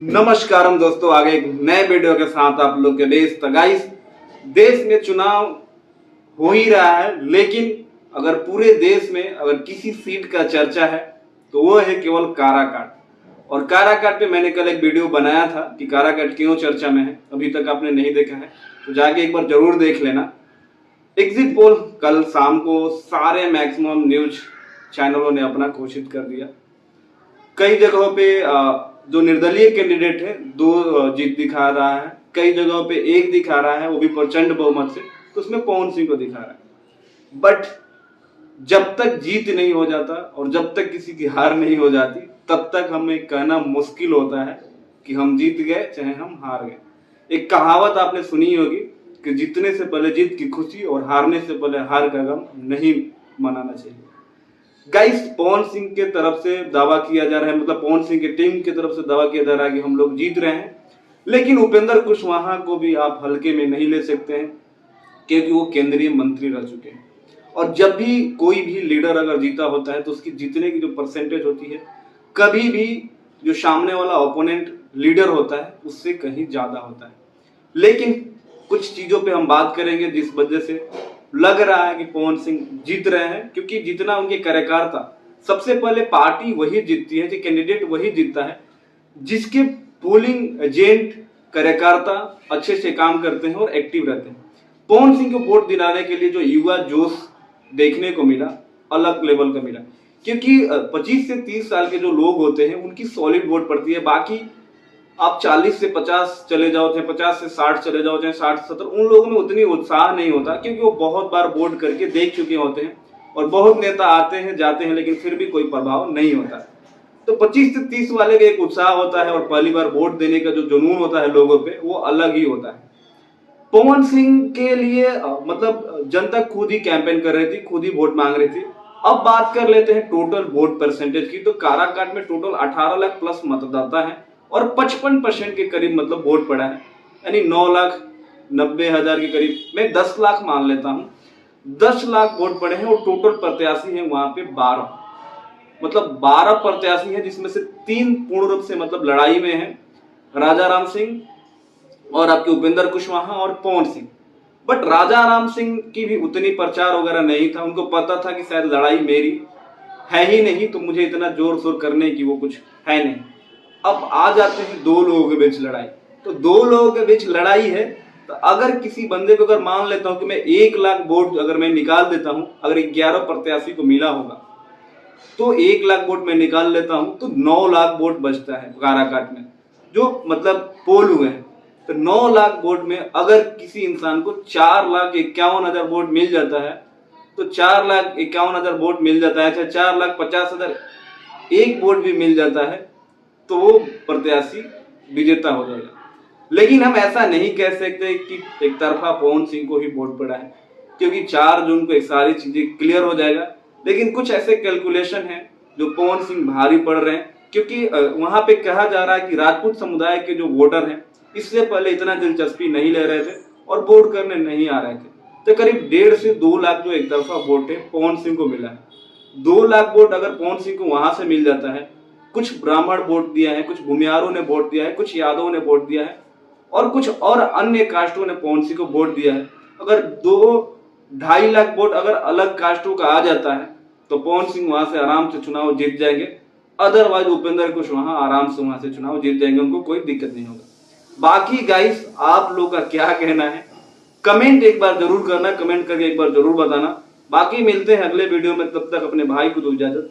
नमस्कारम दोस्तों, आगे एक नए वीडियो के साथ आप लोग के बीच। तो गाइस, देश में चुनाव हो ही रहा है, लेकिन अगर पूरे देश में अगर किसी सीट का चर्चा है तो वो है केवल काराकाट। और काराकाट पे मैंने कल एक वीडियो बनाया था कि काराकाट क्यों चर्चा में है। अभी तक आपने नहीं देखा है तो जाके एक बार जरूर देख लेना। एग्जिट पोल कल शाम को सारे मैक्सिमम न्यूज चैनलों ने अपना घोषित कर दिया। कई जगहों पे जो निर्दलीय कैंडिडेट है दो जीत दिखा रहा है, कई जगहों पे एक दिखा रहा है, वो भी प्रचंड बहुमत से, तो उसमें पवन सिंह को दिखा रहा है। बट जब तक जीत नहीं हो जाता और जब तक किसी की हार नहीं हो जाती तब तक हमें कहना मुश्किल होता है कि हम जीत गए चाहे हम हार गए। एक कहावत आपने सुनी होगी कि जीतने से पहले जीत की खुशी और हारने से पहले हार का गम नहीं मनाना चाहिए। गाइस, पवन सिंह के तरफ से दावा किया जा रहा है, मतलब पवन सिंह की टीम की तरफ से दावा किया जा रहा है कि हम लोग जीत रहे हैं, लेकिन उपेंद्र कुशवाहा को भी आप हल्के में नहीं ले सकते हैं क्योंकि वो केंद्रीय मंत्री रह चुके हैं। और जब भी कोई भी लीडर अगर जीता होता है तो उसकी जीतने की जो परसेंटेज होती है कभी भी जो सामने वाला ओपोनेंट लीडर होता है उससे कहीं ज्यादा होता है। लेकिन कुछ चीजों पे हम बात करेंगे जिस वजह से लग रहा है कि पवन सिंह जीत रहे हैं, क्योंकि जितना उनके कार्यकर्ता, सबसे पहले पार्टी वही जीतती है, जो कैंडिडेट वही जीतता है जिसके पोलिंग एजेंट कार्यकर्ता अच्छे से काम करते हैं और एक्टिव रहते हैं। पवन सिंह को वोट दिलाने के लिए जो युवा जोश देखने को मिला अलग लेवल का मिला, क्योंकि 25 से 30 साल के जो लोग होते हैं उनकी सॉलिड वोट पड़ती है। बाकी आप 40 से 50 चले जाओ चाहे 50 से 60 चले जाओ चाहे 60 से 70, उन लोगों में उतनी उत्साह नहीं होता क्योंकि वो बहुत बार वोट करके देख चुके होते हैं और बहुत नेता आते हैं जाते हैं लेकिन फिर भी कोई प्रभाव नहीं होता। तो 25 से 30 वाले का एक उत्साह होता है और पहली बार वोट देने का जो जुनून होता है लोगों पे वो अलग ही होता है। पवन सिंह के लिए मतलब जनता खुद ही कैंपेन कर रही थी, खुद ही वोट मांग रही थी। अब बात कर लेते हैं टोटल वोट परसेंटेज की। तो काराकाट में टोटल 18 लाख प्लस मतदाता है और 55% के करीब मतलब वोट पड़ा है, यानी 9,90,000 के करीब। मैं 10 लाख मान लेता हूँ, 10 लाख वोट पड़े हैं और टोटल प्रत्याशी हैं वहां पे 12, मतलब 12 प्रत्याशी हैं जिसमें से 3 पूर्ण रूप से मतलब लड़ाई में हैं, राजा राम सिंह और आपके उपेंद्र कुशवाहा और पवन सिंह। बट राजा राम सिंह की भी उतनी प्रचार वगैरह नहीं था, उनको पता था कि शायद लड़ाई मेरी है ही नहीं तो मुझे इतना जोर शोर करने की वो कुछ है नहीं। अब आ जाते हैं दो लोगों के बीच लड़ाई। तो दो लोगों के बीच लड़ाई है, तो अगर किसी बंदे को अगर मान लेता हूं कि मैं 1 लाख वोट अगर मैं निकाल देता हूं, अगर 11 प्रत्याशी को मिला होगा तो 1 लाख वोट मैं निकाल लेता हूं तो 9 लाख वोट बचता है काराकाट में जो मतलब पोल हुए हैं। तो 9 लाख वोट में अगर किसी इंसान को 4,51,000 वोट मिल जाता है, तो 4,51,000 वोट मिल जाता है, चाहे 4,50,000 एक वोट भी मिल जाता है तो वो प्रत्याशी विजेता हो जाएगा। लेकिन हम ऐसा नहीं कह सकते कि एक तरफा पवन सिंह को ही वोट पड़ा है, क्योंकि 4 जून को एक सारी चीजें क्लियर हो जाएगा। लेकिन कुछ ऐसे कैलकुलेशन हैं जो पवन सिंह भारी पड़ रहे हैं, क्योंकि वहां पे कहा जा रहा है कि राजपूत समुदाय के जो वोटर हैं इससे पहले इतना दिलचस्पी नहीं ले रहे थे और वोट करने नहीं आ रहे थे। तो करीब 1.5 से 2 लाख जो एक तरफा वोट है पवन सिंह को मिला है। 2 लाख वोट अगर पवन सिंह को वहां से मिल जाता है, कुछ ब्राह्मण वोट दिया है, कुछ भूमियारों ने वोट दिया है, कुछ यादवों ने वोट दिया है और कुछ और अन्य कास्टों ने पवन सिंह को वोट दिया है। अगर 2-2.5 लाख वोट अगर अलग कास्टों का आ जाता है तो पवन सिंह वहां से आराम से चुनाव जीत जाएंगे। अदरवाइज उपेंद्र कुशवाहा आराम से वहां से चुनाव जीत जाएंगे, उनको कोई दिक्कत नहीं होगा। बाकी गाइस, आप लोग का क्या कहना है कमेंट एक बार जरूर करना, कमेंट करके एक बार जरूर बताना। बाकी मिलते हैं अगले वीडियो में, तब तक अपने भाई को दो इजाजत।